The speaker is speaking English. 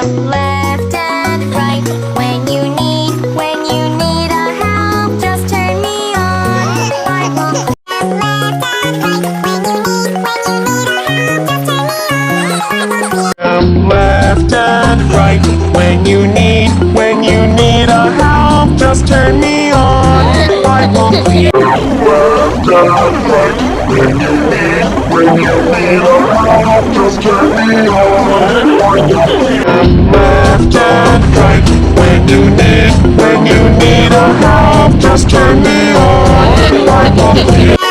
up left and right. When you need a help, just turn me on. Bible. Left and right. Left and right. When you need a help, just turn me on. Bible. Left and right. When you need a help, just turn me on. Left and right. When you need a help, just turn me on. Bible.